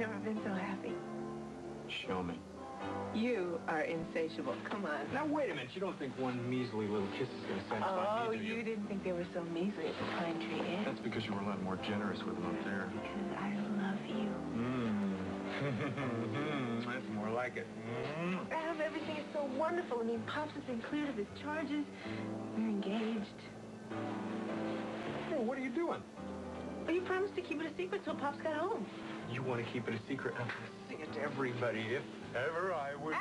never been so happy. Show me. You are insatiable. Come on. Now, wait a minute. You don't think one measly little kiss is going to satisfy me, do you? You didn't think they were so measly at the Pine Tree Inn. That's because you were a lot more generous with them up there. Because I love you. That's more like it. Everything is so wonderful. I mean, Pops has been cleared of his charges. We're engaged. Well, what are you doing? Well, you promised to keep it a secret till Pops got home. You want to keep it a secret? I'm going to sing it to everybody if ever I would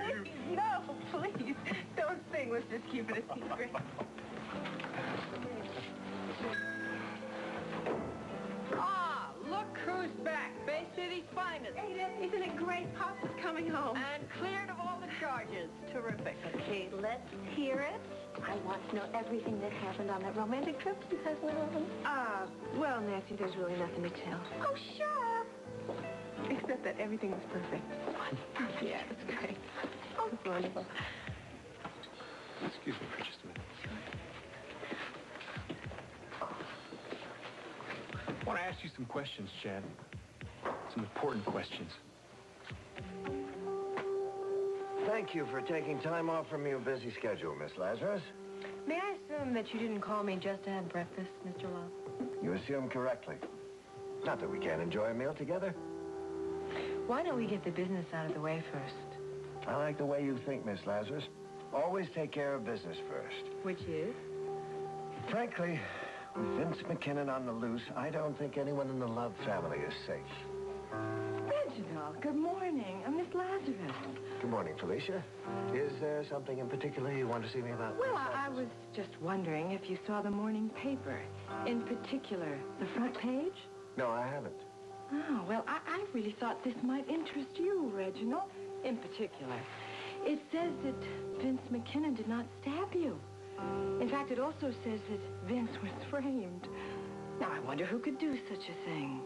hear you. No, please. Don't sing. Let's just keep it a secret. Ah, look who's back. Bay City's finest. Isn't it great? Pops is coming home. And cleared of all the charges. Terrific. Okay, let's hear it. I want to know everything that happened on that romantic trip you guys went on. Well, Nancy, there's really nothing to tell. Oh, sure. Except that everything was perfect. Yeah, it's great. Oh, it's wonderful. Excuse me for just a minute. I want to ask you some questions, Chad. Some important questions. Thank you for taking time off from your busy schedule, Miss Lazarus. May I assume that you didn't call me just to have breakfast, Mr. Love? You assume correctly. Not that we can't enjoy a meal together. Why don't we get the business out of the way first? I like the way you think, Miss Lazarus. Always take care of business first. Which is? Frankly, with Vince McKinnon on the loose, I don't think anyone in the Love family is safe. Reginald, good morning. I'm Miss Lazarus. Good morning, Felicia. Is there something in particular you want to see me about? Well, I was just wondering if you saw the morning paper. In particular, the front page? No, I haven't. Oh, well, I really thought this might interest you, Reginald. In particular, it says that Vince McKinnon did not stab you. In fact, it also says that Vince was framed. Now, I wonder who could do such a thing.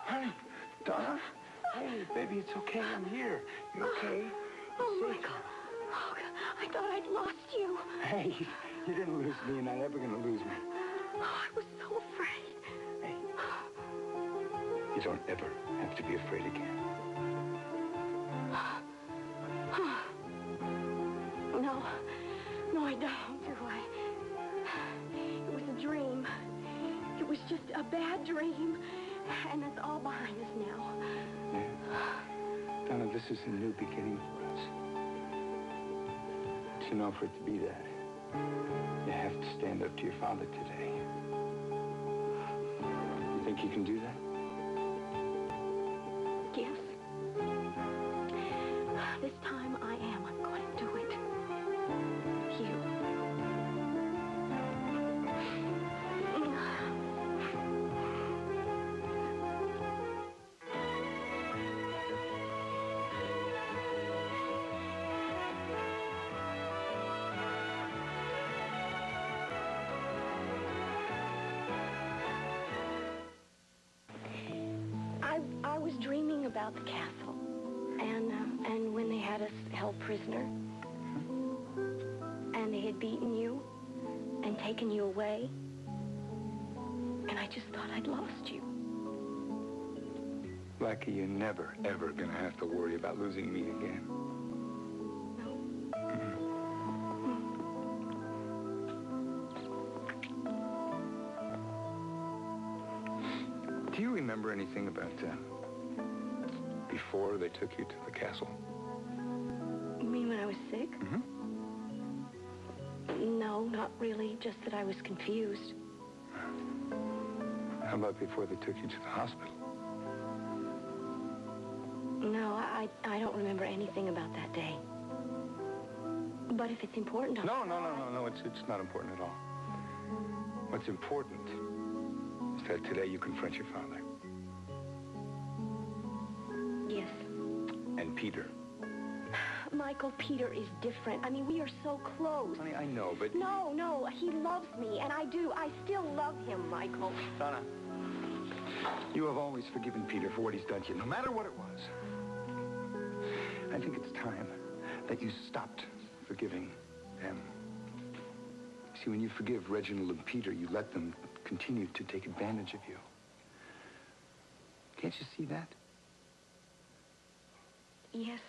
Honey, Donna. Hey, baby, it's okay. I'm here. You okay? Oh, Michael. Oh, God. I thought I'd lost you. Hey, you didn't lose me. You're not ever going to lose me. Oh, I was so afraid. Hey, you don't ever have to be afraid again. No, I don't, do I? It was a dream. It was just a bad dream. And it's all behind us now. Yeah. Donna, this is a new beginning for us. But you know, for it to be that, you have to stand up to your father today. You think you can do that? Yes. This time I am. I'm going to do it. You. I was dreaming about the castle, and when they had us held prisoner, and they had beaten you, and taken you away, and I just thought I'd lost you. Blackie, you're never, ever going to have to worry about losing me again. Do you remember anything about before they took you to the castle? You mean when I was sick? Mm-hmm. No, not really. Just that I was confused. How about before they took you to the hospital? No, I don't remember anything about that day. But if it's important, No, it's not important at all. What's important is that today you confront your father. Yes. And Peter. Michael, Peter is different. I mean, we are so close. Honey, I know, but... No, he loves me, and I do. I still love him, Michael. Donna, you have always forgiven Peter for what he's done to you, no matter what it was. I think it's time that you stopped forgiving them. See, See, when you forgive Reginald and Peter, you let them continue to take advantage of you. Can't you see that? Yes,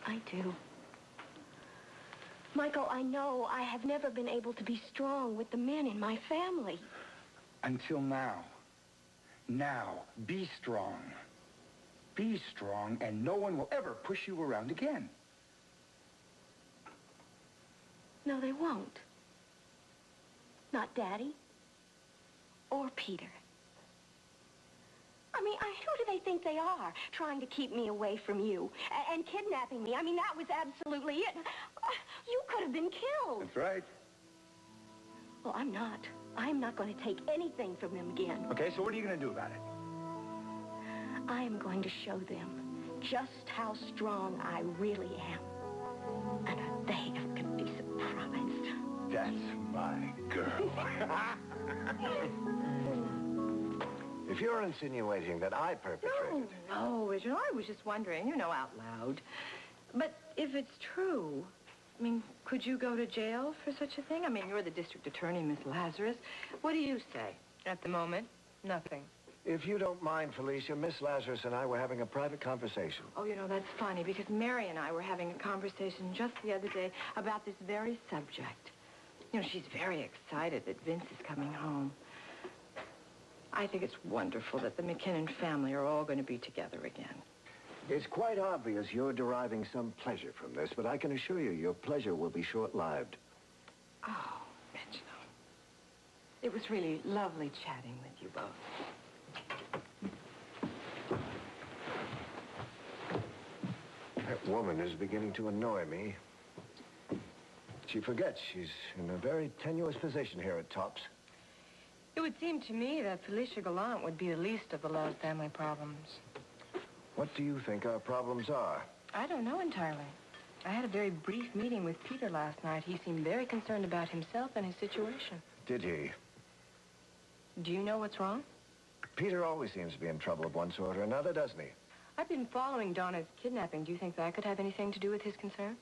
I do. Michael, I know I have never been able to be strong with the men in my family. Until now. Now, be strong. Be strong, and no one will ever push you around again. No, they won't. Not Daddy or Peter. I mean, who do they think they are, trying to keep me away from you and kidnapping me? I mean, that was absolutely it. You could have been killed. That's right. Well, I'm not. I'm not going to take anything from them again. Okay, so what are you going to do about it? I am going to show them just how strong I really am. And they are going to be surprised. That's my girl. If you're insinuating that I perpetrated... No, Reginald, I was just wondering, out loud. But if it's true, I mean, could you go to jail for such a thing? I mean, you're the district attorney, Miss Lazarus. What do you say? At the moment, nothing. If you don't mind, Felicia, Miss Lazarus and I were having a private conversation. Oh, that's funny, because Mary and I were having a conversation just the other day about this very subject. She's very excited that Vince is coming home. I think it's wonderful that the McKinnon family are all going to be together again. It's quite obvious you're deriving some pleasure from this, but I can assure you your pleasure will be short-lived. Oh, Reginald. It was really lovely chatting with you both. That woman is beginning to annoy me. She forgets she's in a very tenuous position here at Tops. It would seem to me that Felicia Gallant would be the least of the Love family problems. What do you think our problems are? I don't know entirely. I had a very brief meeting with Peter last night. He seemed very concerned about himself and his situation. Did he? Do you know what's wrong? Peter always seems to be in trouble of one sort or another, doesn't he? I've been following Donna's kidnapping. Do you think that could have anything to do with his concern?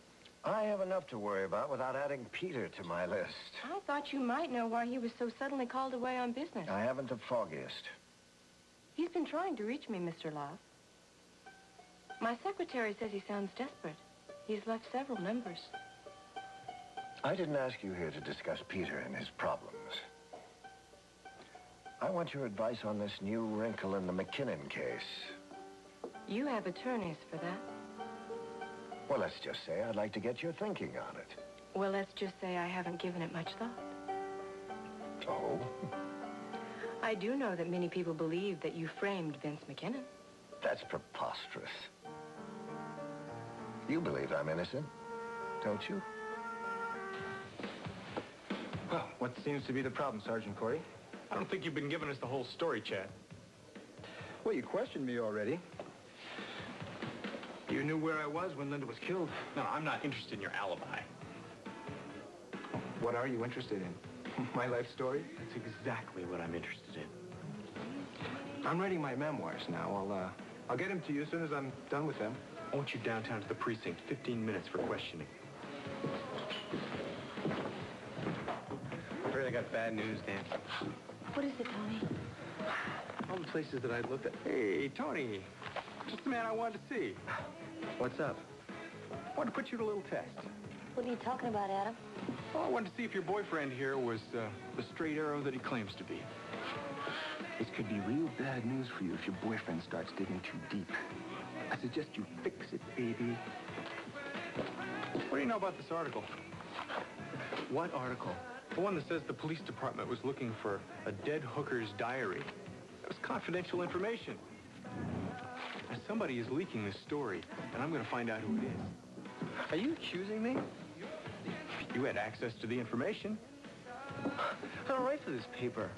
I have enough to worry about without adding Peter to my list. I thought you might know why he was so suddenly called away on business. I haven't the foggiest. He's been trying to reach me, Mr. Love. My secretary says he sounds desperate. He's left several numbers. I didn't ask you here to discuss Peter and his problems. I want your advice on this new wrinkle in the McKinnon case. You have attorneys for that. Well, let's just say I'd like to get your thinking on it. Well, let's just say I haven't given it much thought. Oh? I do know that many people believe that you framed Vince McKinnon. That's preposterous. You believe I'm innocent, don't you? Well, what seems to be the problem, Sergeant Corey? I don't think you've been giving us the whole story, Chad. Well, you questioned me already. You knew where I was when Linda was killed. No, I'm not interested in your alibi. What are you interested in? My life story? That's exactly what I'm interested in. I'm writing my memoirs now. I'll get them to you as soon as I'm done with them. I want you downtown to the precinct, 15 minutes for questioning. I really got bad news, Dan. What is it, Tony? All the places that I looked at. Hey, Tony. Just the man I wanted to see. What's up? I wanted to put you to a little test. What are you talking about, Adam? Well, I wanted to see if your boyfriend here was the straight arrow that he claims to be. This could be real bad news for you if your boyfriend starts digging too deep. I suggest you fix it, baby. What do you know about this article? What article? The one that says the police department was looking for a dead hooker's diary. It was confidential information. Now, somebody is leaking this story, and I'm going to find out who it is. Are you accusing me? You had access to the information. I don't write for this paper.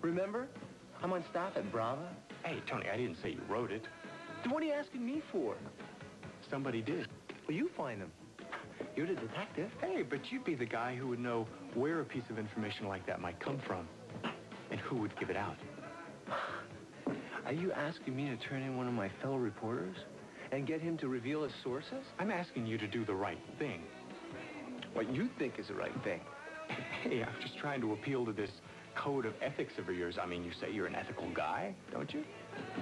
Remember? I'm on staff at Brava. Hey, Tony, I didn't say you wrote it. Then what are you asking me for? Somebody did. Well, you find them. You're the detective. Hey, but you'd be the guy who would know where a piece of information like that might come from and who would give it out. Are you asking me to turn in one of my fellow reporters and get him to reveal his sources? I'm asking you to do the right thing. What you think is the right thing. Hey, I'm just trying to appeal to this code of ethics of yours. I mean, you say you're an ethical guy, don't you?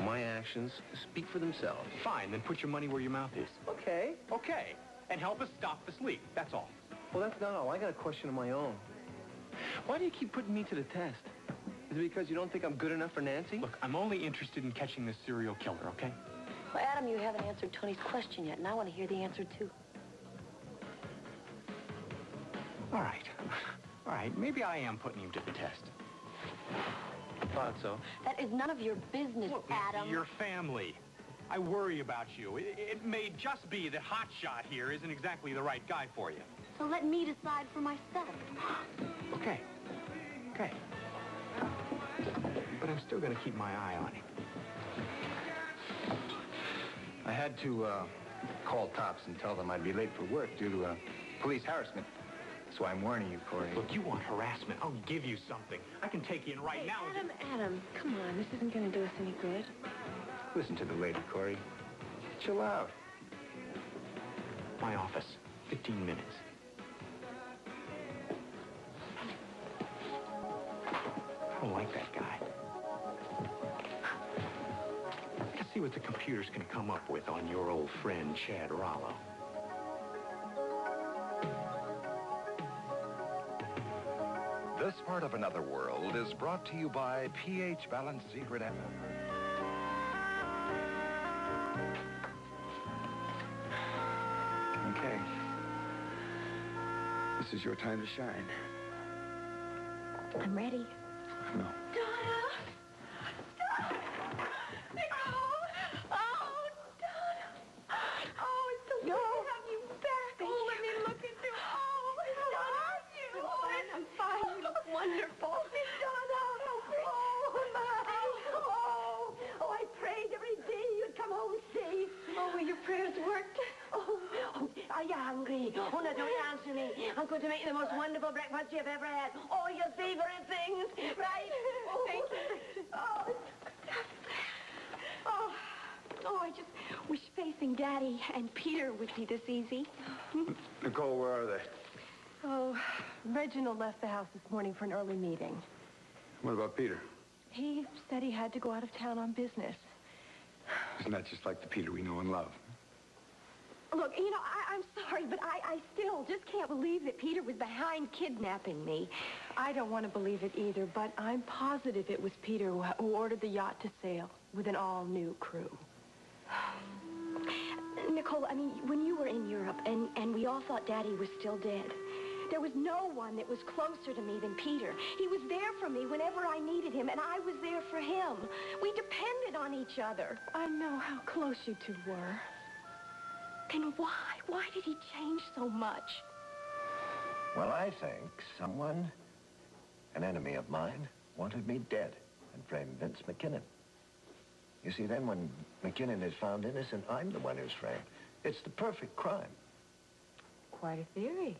My actions speak for themselves. Fine, then put your money where your mouth is. Okay. Okay, and help us stop this leak, that's all. Well, that's not all. I got a question of my own. Why do you keep putting me to the test? Is it because you don't think I'm good enough for Nancy? Look, I'm only interested in catching this serial killer, okay? Well, Adam, you haven't answered Tony's question yet, and I want to hear the answer, too. All right. All right, maybe I am putting you to the test. Thought so. That is none of your business, Look, Adam. your family. I worry about you. It may just be that Hotshot here isn't exactly the right guy for you. So let me decide for myself. Okay. Okay. But I'm still going to keep my eye on him. I had to call Tops and tell them I'd be late for work due to police harassment. So I'm warning you, Corey. Look, you want harassment. I'll give you something. I can take you in right now. Adam, come on. This isn't going to do us any good. Listen to the lady, Corey. Chill out. My office. 15 minutes. I don't like that guy. Let's see what the computers can come up with on your old friend, Chad Rollo. This part of Another World is brought to you by pH Balanced Secret Apple. Okay. This is your time to shine. I'm ready. No. Donna! Donna! Nicole! Oh, Donna! Oh, it's so good to have you back. Oh, let me look at you. Oh, how are you? I'm fine. You look wonderful. Donna! Oh, my. Oh, I prayed every day you'd come home safe. Oh, well, your prayers worked. Oh, are you hungry? Oh, no, don't answer me. I'm going to make you the most wonderful breakfast you've ever had. All your favorite things, right? Oh, thank you. Oh, I just wish facing Daddy and Peter would be this easy. Nicole, where are they? Oh, Reginald left the house this morning for an early meeting. What about Peter? He said he had to go out of town on business. Isn't that just like the Peter we know and love? Look, you know, I'm sorry, but I still just can't believe that Peter was behind kidnapping me. I don't want to believe it either, but I'm positive it was Peter who ordered the yacht to sail with an all-new crew. Nicole, I mean, when you were in Europe and we all thought Daddy was still dead, there was no one that was closer to me than Peter. He was there for me whenever I needed him, and I was there for him. We depended on each other. I know how close you two were. And why? Why did he change so much? Well, I think someone, an enemy of mine, wanted me dead and framed Vince McKinnon. You see, then when McKinnon is found innocent, I'm the one who's framed. It's the perfect crime. Quite a theory.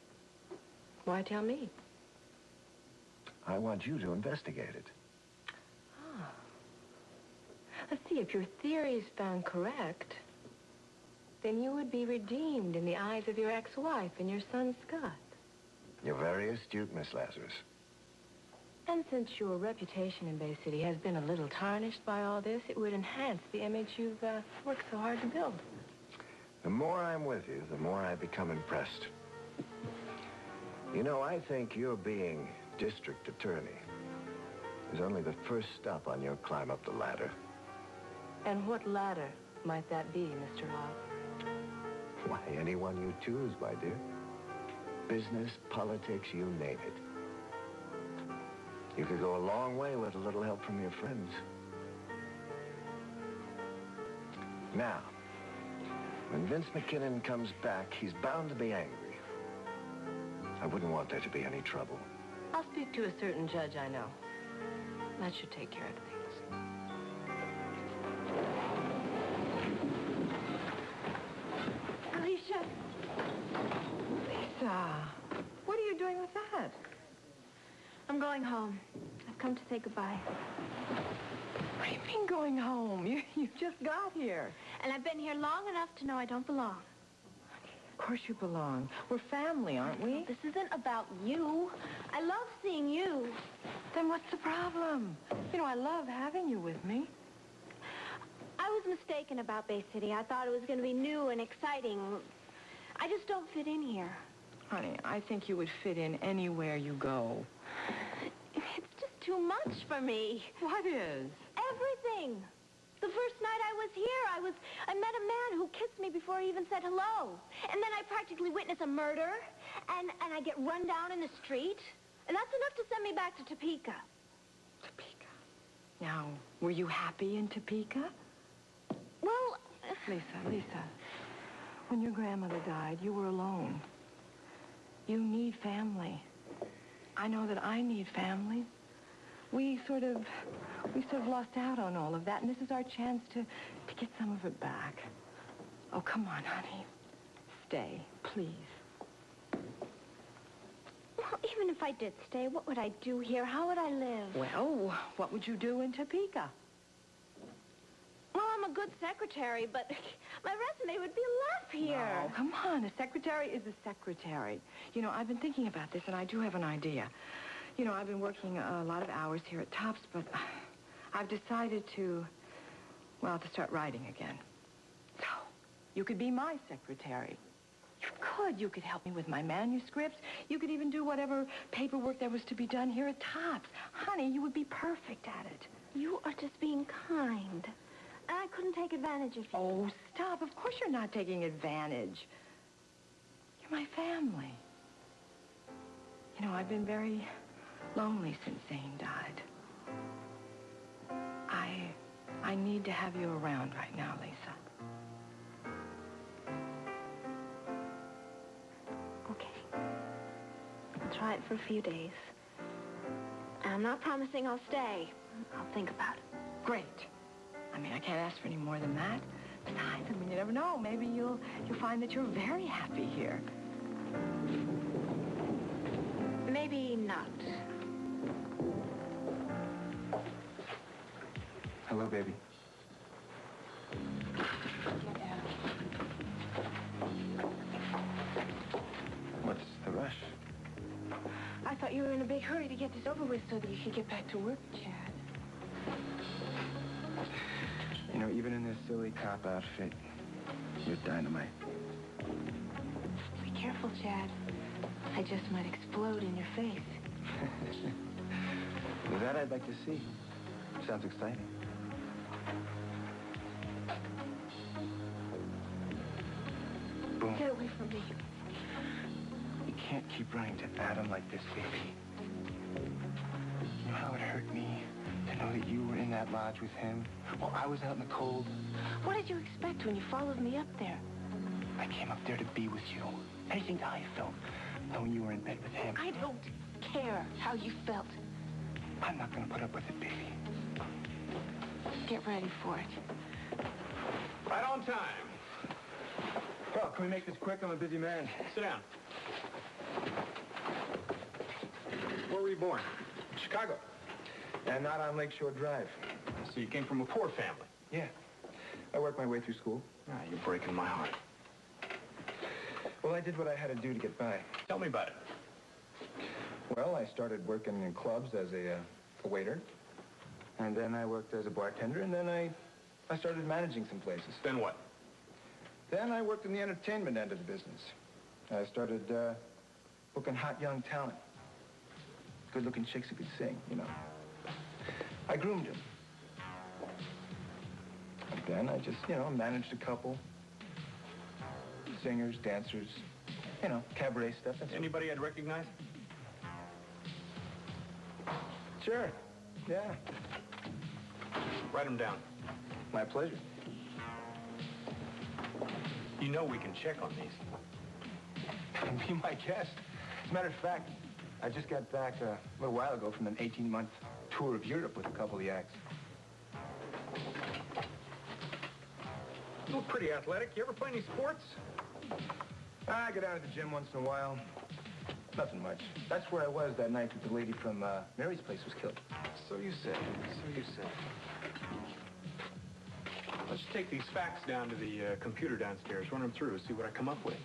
Why tell me? I want you to investigate it. Ah. Let's see, if your theory is found correct, then you would be redeemed in the eyes of your ex-wife and your son, Scott. You're very astute, Miss Lazarus. And since your reputation in Bay City has been a little tarnished by all this, it would enhance the image you've worked so hard to build. The more I'm with you, the more I become impressed. You know, I think your being district attorney is only the first stop on your climb up the ladder. And what ladder might that be, Mr. Love? Why, anyone you choose, my dear. Business, politics, you name it. You could go a long way with a little help from your friends. Now, when Vince McKinnon comes back, he's bound to be angry. I wouldn't want there to be any trouble. I'll speak to a certain judge I know. That should take care of things. Alicia! Lisa, what are you doing with that? I'm going home. I've come to say goodbye. What do you mean going home? You just got here. And I've been here long enough to know I don't belong. Of course you belong. We're family, aren't we? This isn't about you. I love seeing you. Then what's the problem? You know, I love having you with me. I was mistaken about Bay City. I thought it was going to be new and exciting. I just don't fit in here. Honey, I think you would fit in anywhere you go. It's just too much for me. What is? Everything. The first night I was here, I met a man who kissed me before he even said hello. And then I practically witnessed a murder, and I get run down in the street. And that's enough to send me back to Topeka. Topeka. Now, were you happy in Topeka? Well... Lisa, when your grandmother died, you were alone. You need family. I know that I need family. We sort of lost out on all of that, and this is our chance to get some of it back. Oh, come on, honey. Stay, please. Well, even if I did stay, what would I do here? How would I live? Well, what would you do in Topeka? Well, I'm a good secretary, but my resume would be left here. Oh, come on. A secretary is a secretary. You know, I've been thinking about this, and I do have an idea. You know, I've been working a lot of hours here at Tops, but I've decided to start writing again. So, you could be my secretary. You could. You could help me with my manuscripts. You could even do whatever paperwork there was to be done here at Tops. Honey, you would be perfect at it. You are just being kind. And I couldn't take advantage of you. Oh, stop. Of course you're not taking advantage. You're my family. You know, I've been very lonely since Zane died. I need to have you around right now, Lisa. Okay. I'll try it for a few days. I'm not promising I'll stay. I'll think about it. Great. I mean, I can't ask for any more than that. Besides, I mean, you never know. Maybe you'll find that you're very happy here. Maybe not. Hello, baby. What's the rush? I thought you were in a big hurry to get this over with so that you could get back to work, Chad. You know, even in this silly cop outfit, you're dynamite. Be careful, Chad. I just might explode in your face. Well, that I'd like to see. Sounds exciting. Boom. Get away from me. You can't keep running to Adam like this, baby. You know how it hurt me to know that you were in that lodge with him while I was out in the cold? What did you expect when you followed me up there? I came up there to be with you. Anything I felt knowing you were in bed with him. I don't care how you felt. I'm not gonna put up with it, baby. Get ready for it. Right on time. Well, can we make this quick? I'm a busy man. Sit down. Where were you born? Chicago. And not on Lakeshore Drive. So you came from a poor family. Yeah. I worked my way through school. Ah, you're breaking my heart. Well, I did what I had to do to get by. Tell me about it. Well, I started working in clubs as a waiter. And then I worked as a bartender, and then I started managing some places. Then what? Then I worked in the entertainment end of the business. I started booking hot young talent. Good-looking chicks who could sing, you know. I groomed them. And then I just, you know, managed a couple. Singers, dancers, you know, cabaret stuff. Anybody I'd recognize? Sure, yeah. Write them down. My pleasure. You know we can check on these. Be my guest. As a matter of fact, I just got back a little while ago from an 18-month tour of Europe with a couple of the acts. You look pretty athletic. You ever play any sports? I go down to the gym once in a while. Nothing much. That's where I was that night that the lady from Mary's place was killed. So you said. So you said. Let's take these facts down to the computer downstairs, run them through, see what I come up with.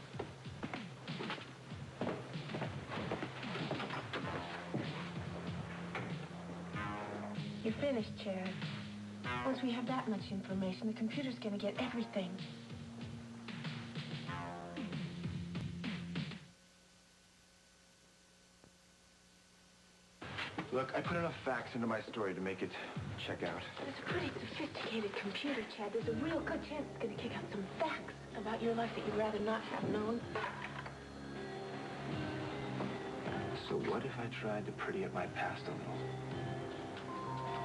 finished, Chad. Once we have that much information, the computer's going to get everything. Look, I put enough facts into my story to make it check out. It's a pretty sophisticated computer, Chad. There's a real good chance it's going to kick out some facts about your life that you'd rather not have known. So what if I tried to pretty up my past a little?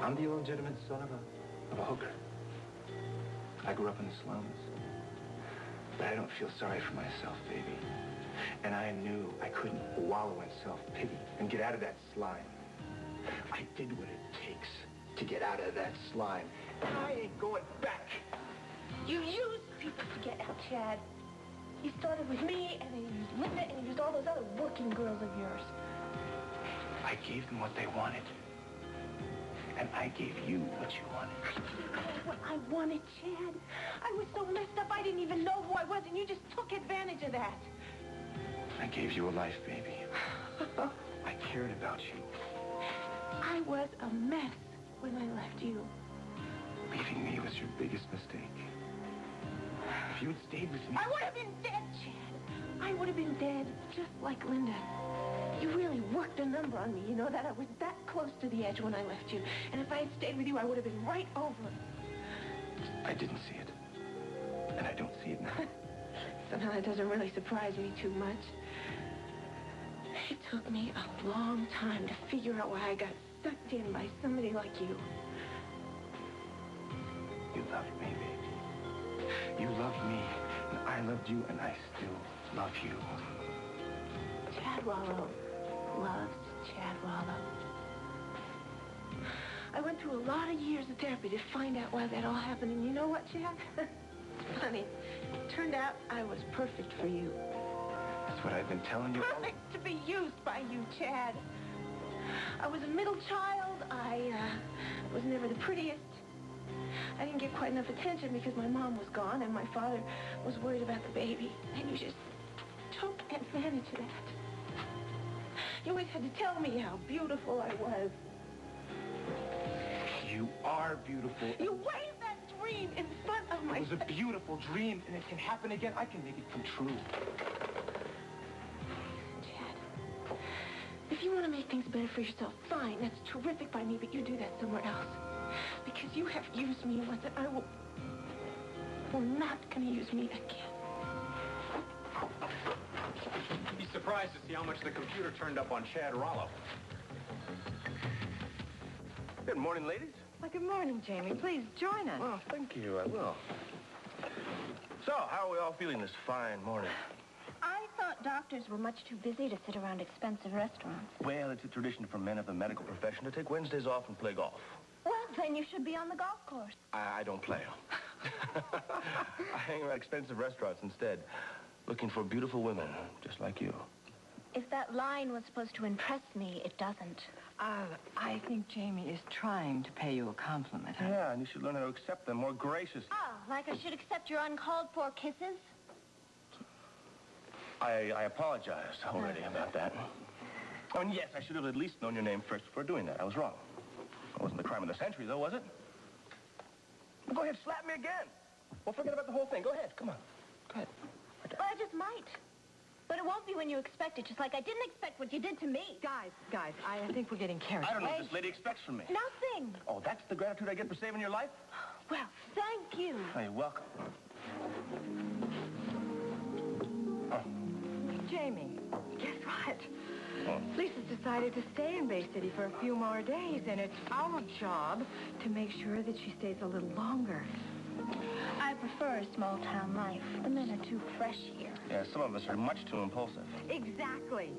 I'm the illegitimate son of a hooker. I grew up in the slums. But I don't feel sorry for myself, baby. And I knew I couldn't wallow in self-pity and get out of that slime. I did what it takes to get out of that slime. And I ain't going back. You used people to get out, Chad. You started with me, and then you used Linda, and you used all those other working girls of yours. I gave them what they wanted. And I gave you what you wanted. I didn't know what I wanted, Chad. I was so messed up, I didn't even know who I was, and you just took advantage of that. I gave you a life, baby. I cared about you. I was a mess when I left you. Leaving me was your biggest mistake. If you had stayed with me... I would have been dead, Chad. I would have been dead, just like Linda. You really worked a number on me, you know that? I was that close to the edge when I left you. And if I had stayed with you, I would have been right over it. I didn't see it. And I don't see it now. Somehow that doesn't really surprise me too much. It took me a long time to figure out why I got sucked in by somebody like you. You loved me, baby. You loved me, and I loved you, and I still love you. Chad Rollo loves Chad Rollo. I went through a lot of years of therapy to find out why that all happened, and you know what, Chad? It's funny. It turned out I was perfect for you. That's what I've been telling you. Perfect to be used by you, Chad. I was a middle child. I was never the prettiest. I didn't get quite enough attention because my mom was gone and my father was worried about the baby. And you just took advantage of that. You always had to tell me how beautiful I was. You are beautiful. You waved that dream in front of my face. It was a beautiful dream, and it can happen again. I can make it come true. Chad, if you want to make things better for yourself, fine. That's terrific by me, but you do that somewhere else. Because you have used me once, and I will not going to use me again. You'd be surprised to see how much the computer turned up on Chad Rollo. Good morning, ladies. Well, good morning, Jamie. Please join us. Oh, thank you. I will. So, how are we all feeling this fine morning? I thought doctors were much too busy to sit around expensive restaurants. Well, it's a tradition for men of the medical profession to take Wednesdays off and play golf. Well, then you should be on the golf course. I don't play. I hang around expensive restaurants instead, looking for beautiful women, just like you. If that line was supposed to impress me, it doesn't. I think Jamie is trying to pay you a compliment. Huh? Yeah, and you should learn how to accept them more graciously. Oh, like I should accept your uncalled-for kisses? I apologize already about that. I mean, yes, I should have at least known your name first before doing that. I was wrong. It wasn't the crime of the century, though, was it? Well, go ahead, slap me again. Well, forget about the whole thing. Go ahead, come on. Go ahead. Well, I just might. But it won't be when you expect it, just like I didn't expect what you did to me. Guys, I think we're getting carried away. I don't know what this lady expects from me. Nothing. Oh, that's the gratitude I get for saving your life? Well, thank you. Oh, you're welcome. Oh. Jamie, guess what? Oh. Lisa's decided to stay in Bay City for a few more days, and it's our job to make sure that she stays a little longer. I prefer a small-town life. The men are too fresh here. Yeah, some of us are much too impulsive. Exactly.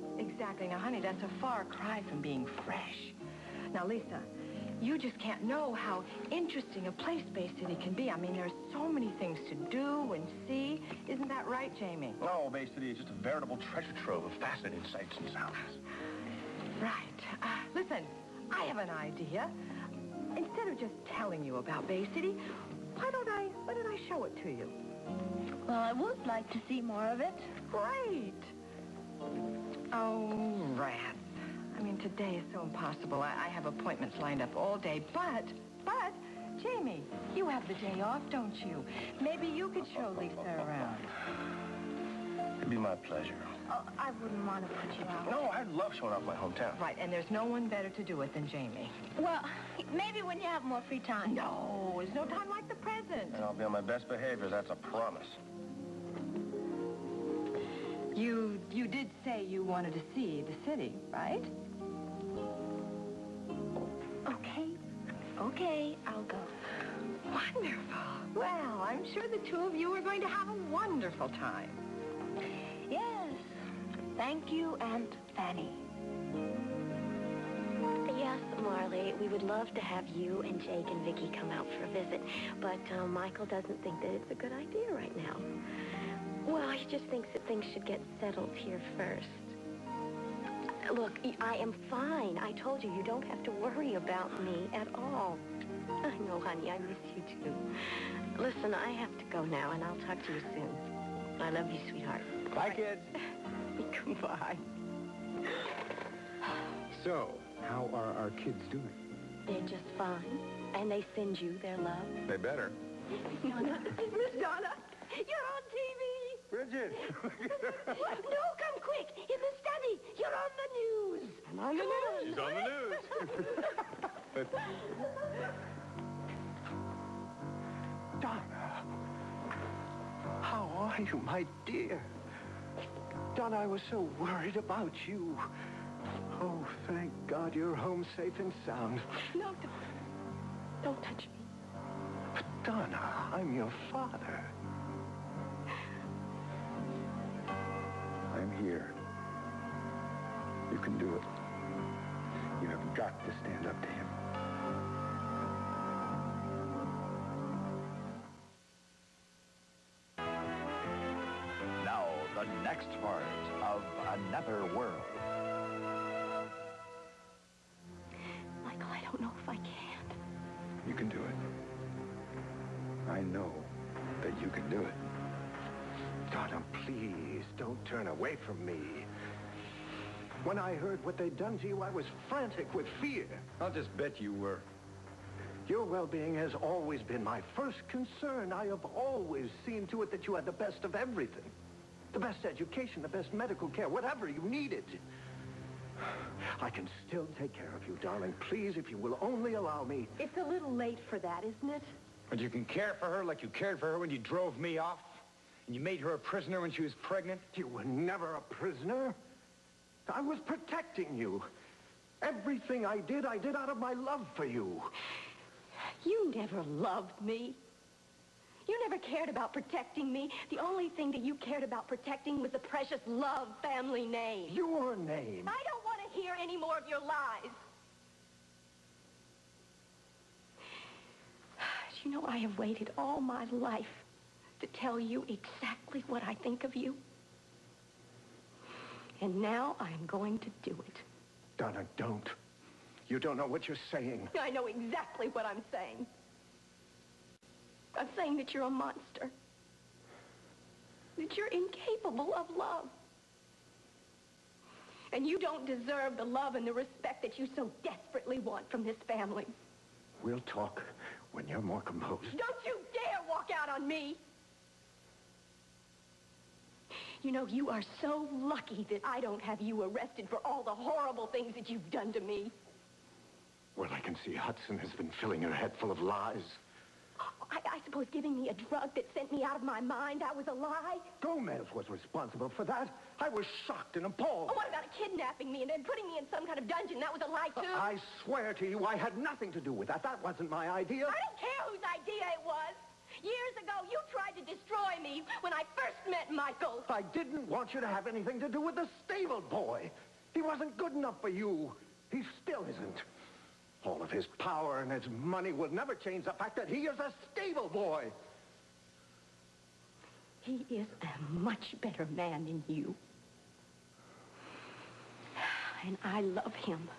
Now, honey, that's a far cry from being fresh. Now, Lisa, you just can't know how interesting a place Bay City can be. I mean, there's so many things to do and see. Isn't that right, Jamie? Oh, Bay City is just a veritable treasure trove of fascinating sights and sounds. Right. Listen, I have an idea. Instead of just telling you about Bay City, why don't I show it to you? Well, I would like to see more of it. Great. Oh, rats. I mean, today is so impossible. I have appointments lined up all day, but, Jamie, you have the day off, don't you? Maybe you could show Lisa around. It'd be my pleasure. Oh, I wouldn't want to put you out. No, I'd love showing off my hometown. Right, and there's no one better to do it than Jamie. Well, maybe when you have more free time. No, there's no time like the present. And I'll be on my best behavior, that's a promise. You did say you wanted to see the city, right? Okay, I'll go. Wonderful. Well, I'm sure the two of you are going to have a wonderful time. Yes. Thank you, Aunt Fanny. Yes, Marley, we would love to have you and Jake and Vicky come out for a visit, but Michael doesn't think that it's a good idea right now. Well, he just thinks that things should get settled here first. Look, I am fine. I told you, you don't have to worry about me at all. I know, honey, I miss you too. Listen, I have to go now, and I'll talk to you soon. I love you, sweetheart. Bye, kids. Goodbye. So, how are our kids doing? They're just fine, and they send you their love. They better. Donna, Miss Donna, you're on TV. Bridget! What? No, come quick. In the study. You're on the news. I'm on the news. She's on the news. Donna, how are you, my dear? Donna, I was so worried about you. Oh, thank God you're home safe and sound. No, don't touch me. But Donna, I'm your father. I'm here. You can do it. You have got to stand up to him. Now, the next part of Another World. Michael, I don't know if I can. You can do it. I know that you can do it. Donna, please, don't turn away from me. When I heard what they'd done to you, I was frantic with fear. I'll just bet you were. Your well-being has always been my first concern. I have always seen to it that you had the best of everything. The best education, the best medical care, whatever you needed. I can still take care of you, darling. Please, if you will only allow me. It's a little late for that, isn't it? But you can care for her like you cared for her when you drove me off? And you made her a prisoner when she was pregnant? You were never a prisoner. I was protecting you. Everything I did out of my love for you. You never loved me. You never cared about protecting me. The only thing that you cared about protecting was the precious Love family name. Your name. I don't want to hear any more of your lies. You know, I have waited all my life to tell you exactly what I think of you. And now I'm going to do it. Donna, don't. You don't know what you're saying. I know exactly what I'm saying. I'm saying that you're a monster. That you're incapable of love. And you don't deserve the love and the respect that you so desperately want from this family. We'll talk when you're more composed. Don't you dare walk out on me! You know, you are so lucky that I don't have you arrested for all the horrible things that you've done to me. Well, I can see Hudson has been filling her head full of lies. I suppose giving me a drug that sent me out of my mind, that was a lie? Gomez was responsible for that. I was shocked and appalled. Oh, what about kidnapping me and then putting me in some kind of dungeon? That was a lie, too? I swear to you, I had nothing to do with that. That wasn't my idea. I don't care whose idea it was. Years ago, you tried to destroy me when I first met Michael. I didn't want you to have anything to do with the stable boy. He wasn't good enough for you. He still isn't. All of his power and his money will never change the fact that he is a stable boy. He is a much better man than you. And I love him.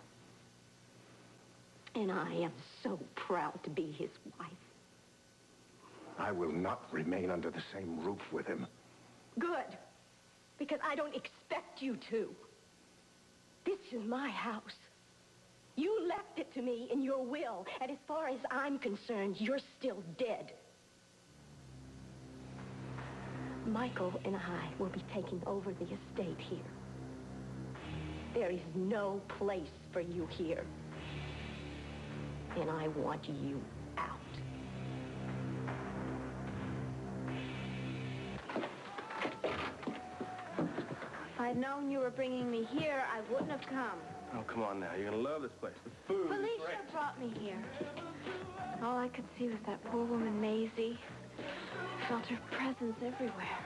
And I am so proud to be his wife. I will not remain under the same roof with him. Good. Because I don't expect you to. This is my house. You left it to me in your will, and as far as I'm concerned, you're still dead. Michael and I will be taking over the estate here. There is no place for you here. And I want you out. If I'd known you were bringing me here, I wouldn't have come. Oh, come on now. You're going to love this place. The food is Felicia great. brought me here. All I could see was that poor woman, Maisie. Felt her presence everywhere.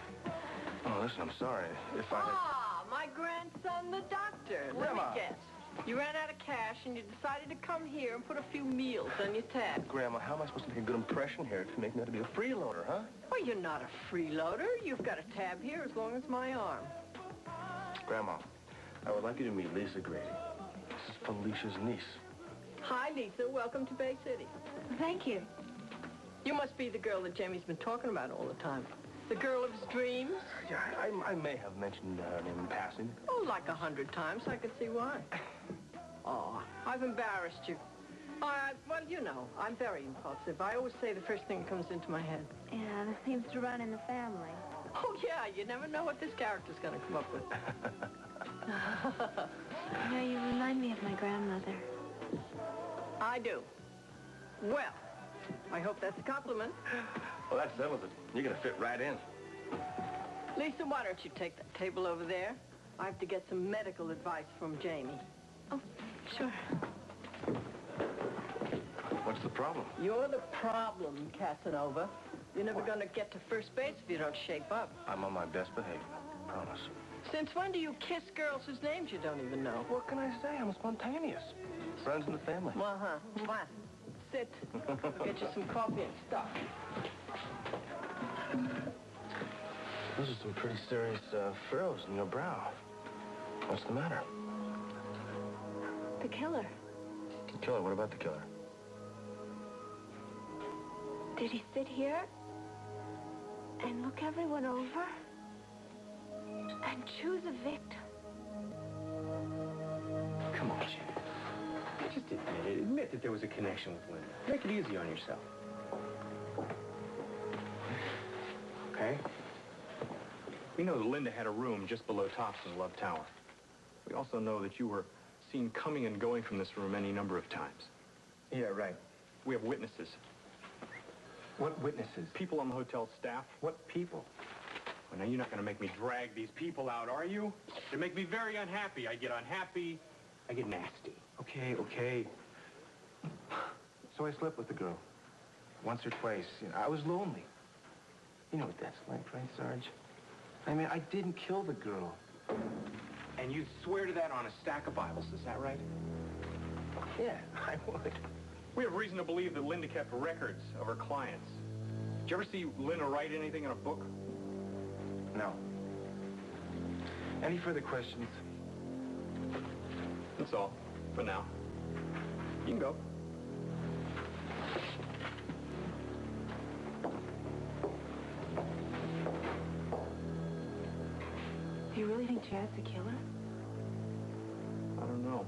Oh, listen, I'm sorry. If I had... Ah, my grandson, the doctor. Let me Grandma. guess. You ran out of cash and you decided to come here and put a few meals on your tab. Grandma, how am I supposed to make a good impression here to make me out to be a freeloader, huh? Well, you're not a freeloader. You've got a tab here as long as my arm. Grandma, I would like you to meet Lisa Grady. This is Felicia's niece. Hi, Lisa. Welcome to Bay City. Thank you. You must be the girl that Jamie's been talking about all the time. The girl of his dreams? Yeah, I may have mentioned her name in passing. Oh, like 100 times. I can see why. Oh, I've embarrassed you. Well, you know, I'm very impulsive. I always say the first thing that comes into my head. Yeah, this seems to run in the family. Oh, yeah, you never know what this character's going to come up with. You know, you remind me of my grandmother. I do. Well, I hope that's a compliment. Well, that settles it. You're going to fit right in. Lisa, why don't you take that table over there? I have to get some medical advice from Jamie. Oh, sure. What's the problem? You're the problem, Casanova. You're never going to get to first base if you don't shape up. I'm on my best behavior. Promise. Since when do you kiss girls whose names you don't even know? What can I say? I'm spontaneous. Friends in the family. Uh-huh. What? Sit. I'll get you some coffee and stuff. Those are some pretty serious furrows in your brow. What's the matter? The killer. The killer? What about the killer? Did he sit here and look everyone over and choose a victim? Come on, Jim. Just admit it. Admit that there was a connection with Linda. Make it easy on yourself. Okay? We know that Linda had a room just below Thompson Love Tower. We also know that you were seen coming and going from this room any number of times. Yeah, right. We have witnesses. What witnesses? People on the hotel staff. What people? Well, now, you're not going to make me drag these people out, are you? They make me very unhappy. I get unhappy. I get nasty. Okay, okay. So I slept with the girl. Once or twice. You know, I was lonely. You know what that's like, right, Sarge? I mean, I didn't kill the girl. And you swear to that on a stack of Bibles, is that right? Yeah, I would. We have reason to believe that Linda kept records of her clients. Did you ever see Linda write anything in a book? No. Any further questions? That's all, for now. You can go. Do you really think Chad's the killer? I don't know.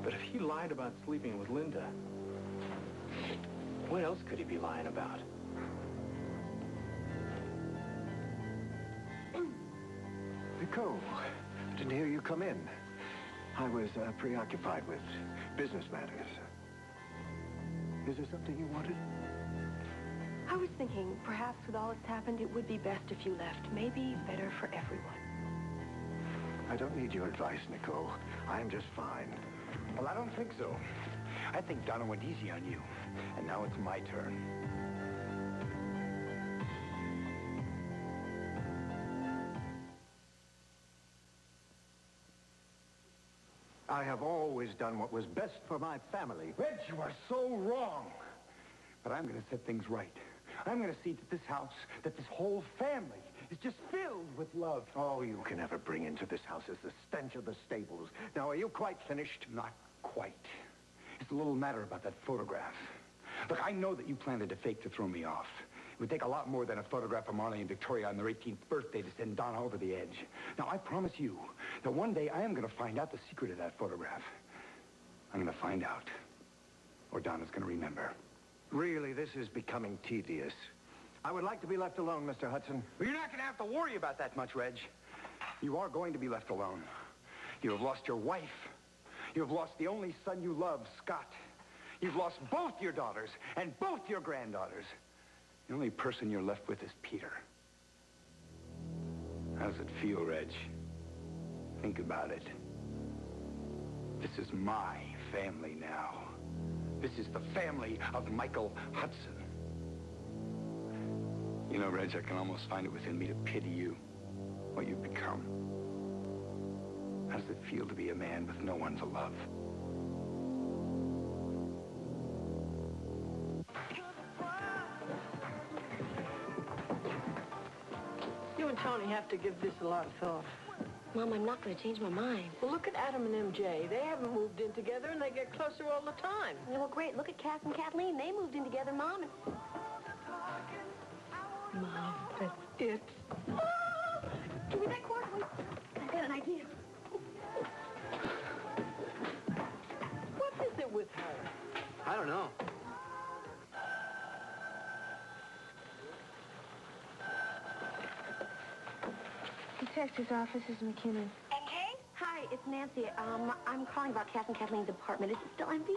But if he lied about sleeping with Linda, what else could he be lying about? Nicole, didn't hear you come in. I was preoccupied with business matters. Is there something you wanted? I was thinking, perhaps with all that's happened, it would be best if you left. Maybe better for everyone. I don't need your advice, Nicole. I'm just fine. Well, I don't think so. I think Donna went easy on you. And now it's my turn. I have always done what was best for my family. Reg, you are so wrong. But I'm going to set things right. I'm going to see that this house, that this whole family is just filled with love. All you can ever bring into this house is the stench of the stables. Now, are you quite finished? Not quite. It's a little matter about that photograph. Look, I know that you planted a fake to throw me off. It would take a lot more than a photograph of Marley and Victoria on their 18th birthday to send Donna over the edge. Now, I promise you that one day I am going to find out the secret of that photograph. I'm going to find out. Or Donna's going to remember. Really, this is becoming tedious. I would like to be left alone, Mr. Hudson. Well, you're not going to have to worry about that much, Reg. You are going to be left alone. You have lost your wife. You have lost the only son you love, Scott. You've lost both your daughters and both your granddaughters. The only person you're left with is Peter. How does it feel, Reg? Think about it. This is my family now. This is the family of Michael Hudson. You know, Reg, I can almost find it within me to pity you, what you've become. How does it feel to be a man with no one to love? You and Tony have to give this a lot of thought. Mom, I'm not going to change my mind. Well, look at Adam and MJ. They haven't moved in together, and they get closer all the time. Yeah, well, great. Look at Cass and Kathleen. They moved in together, Mom. And... Mom, that's it. Oh! Give me that cord. Wait. I've got an idea. What is it with her? I don't know. Detective's office is McKinnon. MJ? Hi, it's Nancy. I'm calling about Cass and Kathleen's apartment. Is it still empty?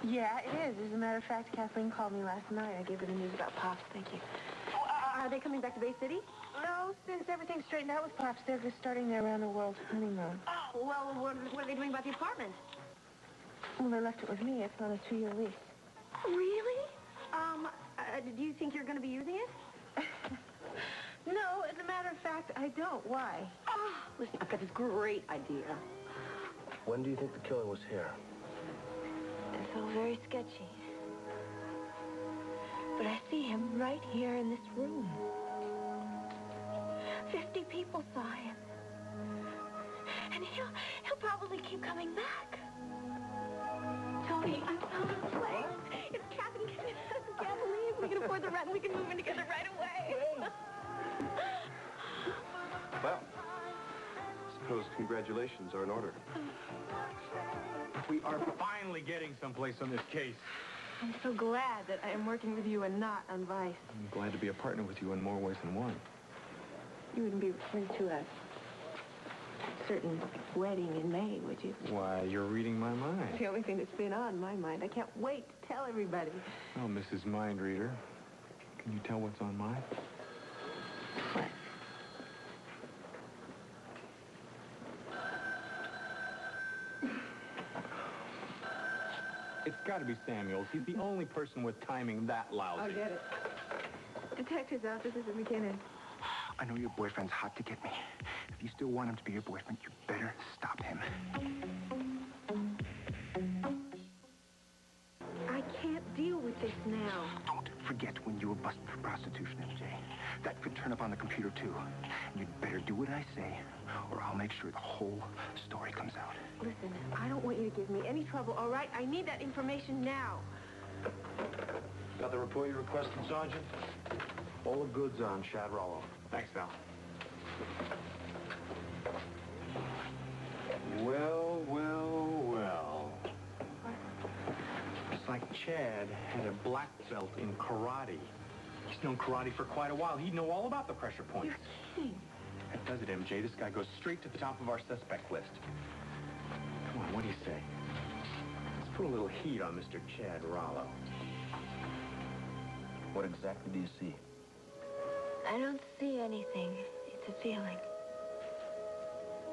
Yeah, it is. As a matter of fact, Kathleen called me last night. I gave her the news about Pops. Thank you. Are they coming back to Bay City? No, since everything's straightened out with Pops, they're just starting their round-the-world honeymoon. Oh, well, what are they doing about the apartment? Well, they left it with me. It's on a 2-year lease. Really? Do you think you're going to be using it? No, as a matter of fact, I don't. Why? Oh, listen, I've got this great idea. When do you think the killer was here? It's all very sketchy. But I see him right here in this room. 50 people saw him. And he'll probably keep coming back. Tony, I found a place. It's Kathleen. Kathleen, we can afford the rent and we can move in together right away. Well, I suppose congratulations are in order. We are finally getting someplace on this case. I'm so glad that I am working with you and not on Vice. I'm glad to be a partner with you in more ways than one. You wouldn't be referring to a certain wedding in May, would you? Why, you're reading my mind. It's the only thing that's been on my mind. I can't wait to tell everybody. Oh, Mrs. Mind Reader, can you tell what's on mine? What? It's got to be Samuels. He's the only person with timing that lousy. I'll get it. Detective's office is McKinnon. I know your boyfriend's hot to get me. If you still want him to be your boyfriend, you better stop him. I can't deal with this now. Don't forget when you were busted for prostitution, MJ. That could turn up on the computer, too. You'd better do what I say, or I'll make sure the whole story comes out. Listen, I don't want you to give me any trouble, all right? I need that information now. Got the report you requested, Sergeant? All the goods on Chad Rollo. Thanks, Val. Well, well, well. It's like Chad had a black belt in karate. He's known karate for quite a while. He'd know all about the pressure points. You're kidding. That does it, MJ. This guy goes straight to the top of our suspect list. Come on, what do you say? Let's put a little heat on Mr. Chad Rollo. What exactly do you see? I don't see anything. It's a feeling.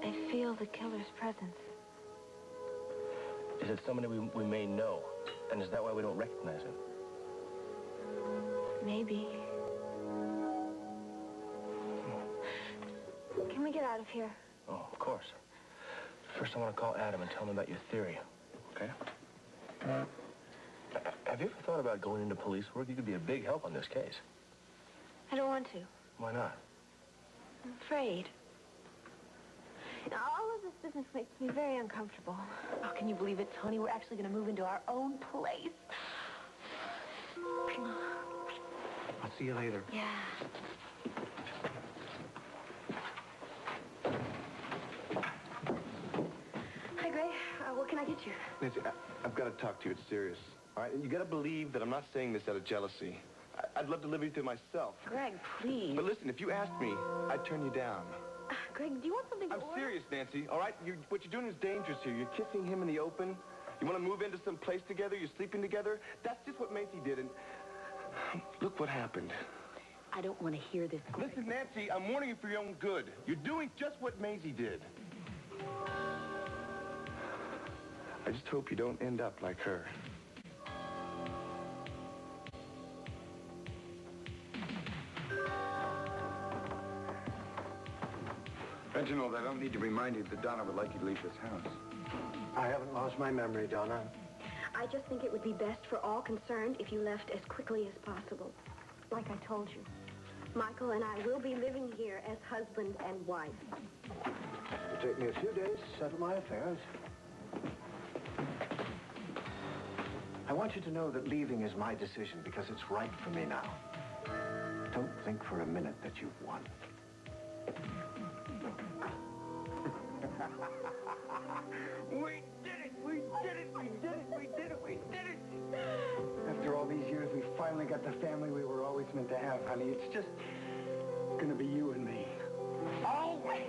I feel the killer's presence. Is it somebody we may know? And is that why we don't recognize him? Maybe. Can we get out of here? Oh, of course. First, I want to call Adam and tell him about your theory, okay? Have you ever thought about going into police work? You could be a big help on this case. I don't want to. Why not? I'm afraid. All of this business makes me very uncomfortable. Oh, can you believe it, Tony? We're actually going to move into our own place. See you later. Yeah. Hi, Greg. What can I get you? Nancy, I've got to talk to you. It's serious. All right? And you got to believe that I'm not saying this out of jealousy. I'd love to live with you myself. Greg, please. But listen, if you asked me, I'd turn you down. Greg, do you want something to I'm order? serious, Nancy, all right? What you're doing is dangerous here. You're kissing him in the open. You want to move into some place together. You're sleeping together. That's just what Macy did, and look what happened. I don't want to hear this, Greg. Listen, Nancy, I'm warning you for your own good. You're doing just what Maisie did. I just hope you don't end up like her. Reginald, I don't need to remind you that Donna would like you to leave this house. I haven't lost my memory, Donna. I just think it would be best for all concerned if you left as quickly as possible. Like I told you, Michael and I will be living here as husband and wife. It'll take me a few days to settle my affairs. I want you to know that leaving is my decision because it's right for me now. Don't think for a minute that you've won. We did it! We did it! We did it! We did it! We did it! After all these years, we finally got the family we were always meant to have, honey. It's just gonna be you and me. Always!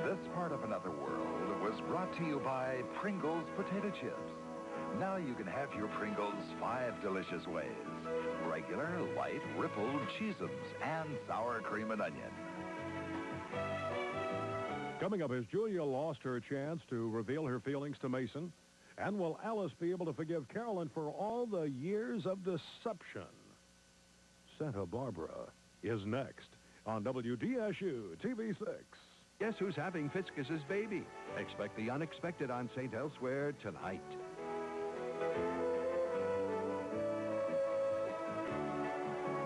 This part of Another World was brought to you by Pringles Potato Chips. Now you can have your Pringles 5 delicious ways. Regular, light, rippled, cheesums, and sour cream and onion. Coming up, has Julia lost her chance to reveal her feelings to Mason? And will Alice be able to forgive Carolyn for all the years of deception? Santa Barbara is next on WDSU TV 6. Guess who's having Fiscus's baby? Expect the unexpected on St. Elsewhere tonight.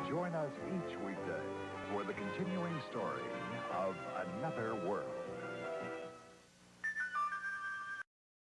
Join us each weekday for the continuing story of Another World.